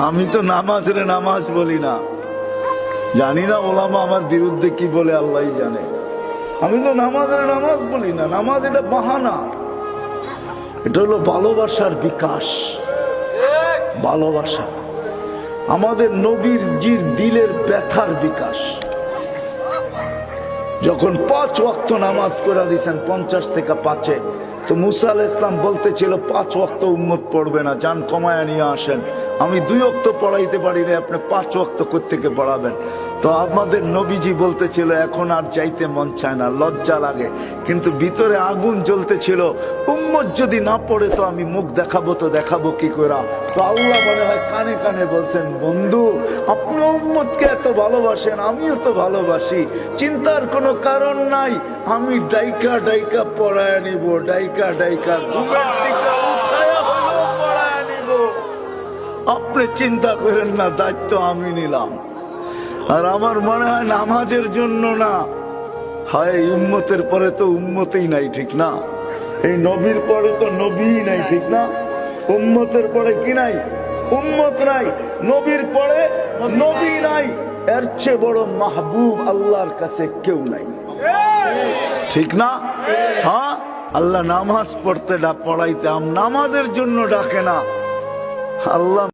আমি তো নামাজের নামাজ বলি না, জানি না ওলামা আমার বিরুদ্ধে কি বলে আল্লাহই জানে। আমি তো নামাজের নামাজ বলি না, নামাজ এটা বাহানা, এটা হলো ভালোবাসার বিকাশ। ভালোবাসা আমাদের নবীর জির দিলের ব্যথার বিকাশ। যখন 5 ওয়াক্ত নামাজ করে দিয়েছেন 50 থেকে 5-এ, তো মুসা আলাইহিস সালাম বলতেছিল 5 ওয়াক্ত উম্মত পড়বে না, যান কমায়া নিয়ে আসেন। আমি 2 ওয়াক্ত পড়াইতে পারি না, আপনি 5 ওয়াক্ত কোত্থেকে পড়াবেন? তো আমাদের নবীজি বলতেছিল এখন আর যাইতে মন চায় না, লজ্জা লাগে, কিন্তু ভিতরে আগুন জ্বলতেছিল, উম্মত যদি না পড়ে তো আমি মুখ দেখাবো, তো দেখাবো কি করে? তো আল্লাহ মনে হয় কানে কানে বলছেন, বন্ধু আপনি উম্মতকে এত ভালোবাসেন, আমিও তো ভালোবাসি, চিন্তার কোনো কারণ নাই, আমি ডাইকা ডাইকা পড়ায় নিব, ডাইকা ডাইকা ঘুমের থেকে উঠায়া হলেও পড়ায় নিব। আপনি চিন্তা করেন না, দায়িত্ব আমি নিলাম। আর আমার মনে হয় নামাজের জন্য না, হয় উম্মতের পরে তো উম্মতই নাই, ঠিক না? এই নবীর পরে তো নবীই নাই, ঠিক না? উম্মতের পরে কি নাই? উম্মত নাই। নবীর পরে নবী নাই। এর চেয়ে বড় মাহবুব আল্লাহর কাছে কেউ নাই, ঠিক না? হ্যাঁ, আল্লাহ নামাজ পড়তে পড়াইতে নামাজের জন্য ডাকে না। আল্লাহ